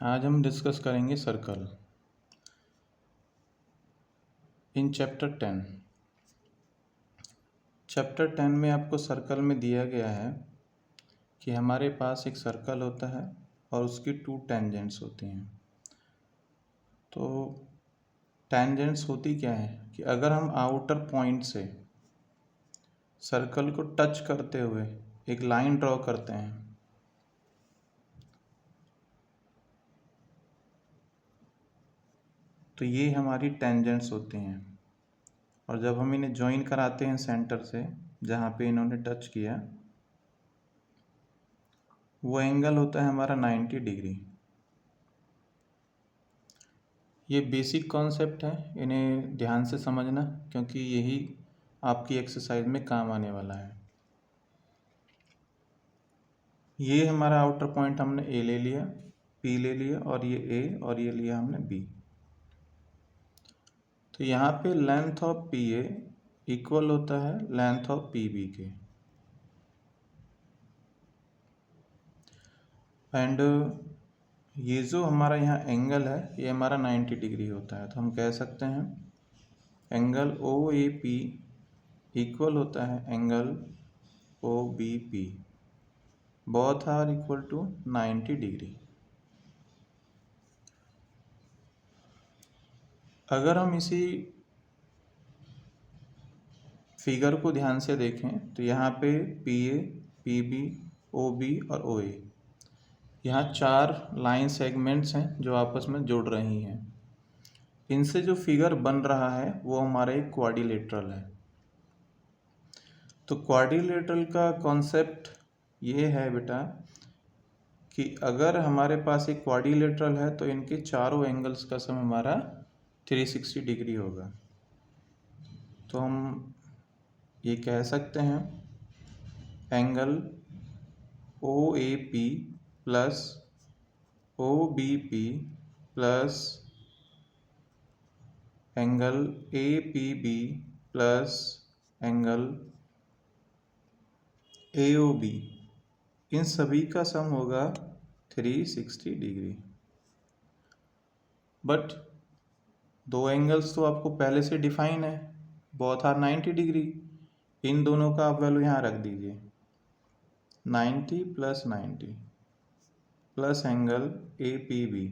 आज हम डिस्कस करेंगे सर्कल इन चैप्टर 10। चैप्टर 10 में आपको सर्कल में दिया गया है कि हमारे पास एक सर्कल होता है और उसकी 2 टेंजेंट्स होती हैं। तो टेंजेंट्स होती क्या है कि अगर हम आउटर पॉइंट से सर्कल को टच करते हुए एक लाइन ड्रॉ करते हैं तो ये हमारी टेंजेंट्स होती हैं, और जब हम इन्हें ज्वाइन कराते हैं सेंटर से जहाँ पे इन्होंने टच किया, वो एंगल होता है हमारा 90 डिग्री। ये बेसिक कॉन्सेप्ट है, इन्हें ध्यान से समझना क्योंकि यही आपकी एक्सरसाइज में काम आने वाला है। ये हमारा आउटर पॉइंट हमने ए ले लिया, पी ले लिया, और ये ए, और ये लिया हमने बी। तो यहाँ पे length of P A equal होता है लेंथ ऑफ पी बी के, एंड ये जो हमारा यहाँ एंगल है ये हमारा 90 डिग्री होता है। तो हम कह सकते हैं angle O A P equal होता है angle O B P, both are equal to 90 degree. अगर हम इसी फिगर को ध्यान से देखें तो यहाँ पे P A, P B, O B और ओ ए, यहाँ 4 लाइन सेगमेंट्स हैं जो आपस में जुड़ रही हैं। इनसे जो फिगर बन रहा है वो हमारा एक क्वाड्रिलेटरल है। तो क्वाड्रिलेटरल का कॉन्सेप्ट ये है बेटा कि अगर हमारे पास एक क्वाड्रिलेटरल है तो इनके चारों एंगल्स का सम हमारा 360 डिग्री होगा। तो हम ये कह सकते हैं angle O A P plus O B P plus angle A P B plus angle A O B, इन सभी का सम होगा 360 डिग्री। बट 2 एंगल्स तो आपको पहले से डिफाइन है, बोथ आर 90 डिग्री। इन दोनों का आप वैल्यू यहाँ रख दीजिए, 90 plus 90 plus angle A P B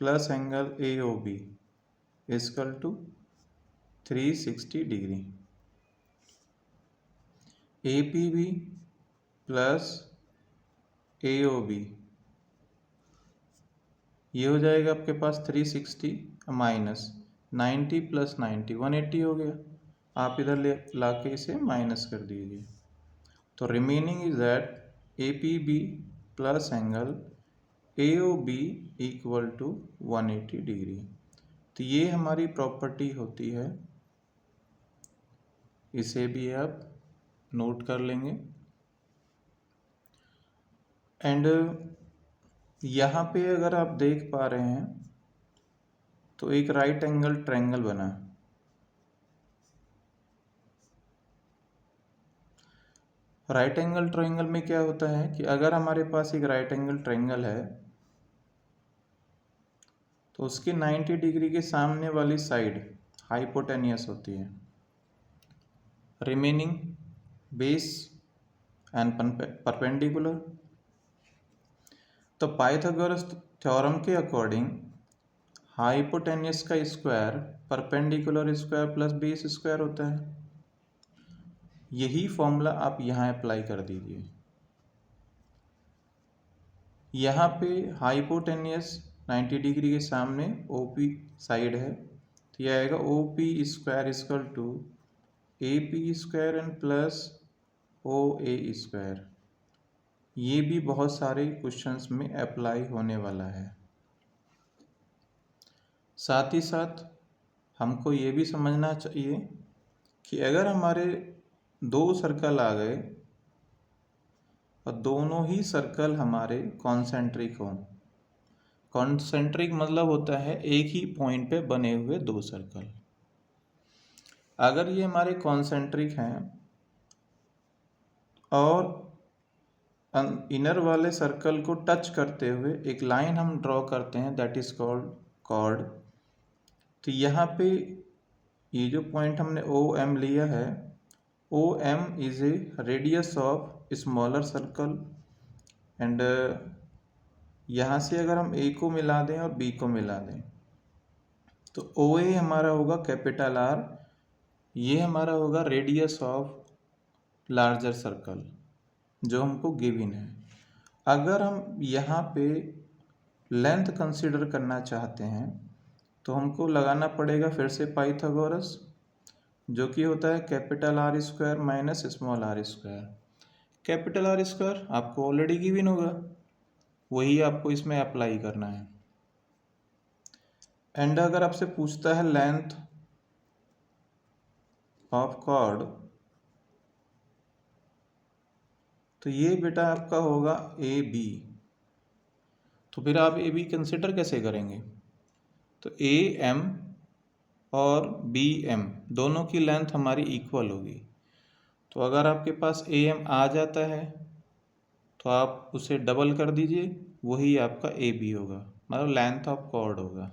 plus angle A O B equal to 360 degree. A P B plus A O B, ये हो जाएगा आपके पास 360 माइनस 90 प्लस 90 180 हो गया। आप इधर ले ला के इसे माइनस कर दीजिए, तो remaining is that A P B plus angle A O B equal to 180 degree. तो ये हमारी प्रॉपर्टी होती है, इसे भी आप नोट कर लेंगे। एंड यहाँ पे अगर आप देख पा रहे हैं तो एक राइट एंगल ट्रायंगल बना। राइट एंगल ट्रायंगल में क्या होता है कि अगर हमारे पास एक राइट एंगल ट्रायंगल है तो उसकी 90 डिग्री के सामने वाली साइड हाइपोटेनियस होती है, रिमेनिंग बेस एंड परपेंडिकुलर। तो पाइथागोरस थ्योरम के अकॉर्डिंग हाइपोटेनियस का square perpendicular square plus base square होता है। यही फॉर्मूला आप यहाँ अप्लाई कर दीजिए। यहाँ पे हाइपोटेनियस 90 डिग्री के सामने OP साइड है, तो यह आएगा OP square equal to AP square and plus OA square. ये भी बहुत सारे क्वेश्चंस में अप्लाई होने वाला है। साथ ही साथ हमको ये भी समझना चाहिए कि अगर हमारे 2 सर्कल आ गए और दोनों ही सर्कल हमारे कॉन्सेंट्रिक हों, कॉन्सेंट्रिक मतलब होता है एक ही पॉइंट पे बने हुए 2 सर्कल। अगर ये हमारे कॉन्सेंट्रिक हैं और इनर वाले सर्कल को टच करते हुए एक लाइन हम ड्रॉ करते हैं, दैट इज कॉल्ड कॉर्ड। तो यहाँ पे ये जो पॉइंट हमने ओ एम लिया है, O M is a radius of smaller circle, and यहाँ से अगर हम ए को मिला दें और बी को मिला दें तो ओ ए हमारा होगा कैपिटल आर, ये हमारा होगा रेडियस ऑफ लार्जर सर्कल जो हमको गिवन है। अगर हम यहाँ पे लेंथ कंसीडर करना चाहते हैं तो हमको लगाना पड़ेगा फिर से पाइथागोरस, जो कि होता है capital R square minus small R square. Capital R square आपको ऑलरेडी गिवन होगा, वही आपको इसमें अप्लाई करना है। एंड अगर आपसे पूछता है लेंथ ऑफ कॉर्ड, तो ये बेटा आपका होगा ए बी। तो फिर आप ए बी कंसिडर कैसे करेंगे? तो ए एम और बी एम दोनों की लेंथ हमारी इक्वल होगी। तो अगर आपके पास ए एम आ जाता है तो आप उसे डबल कर दीजिए, वही आपका ए बी होगा, मतलब लेंथ ऑफ कॉर्ड होगा।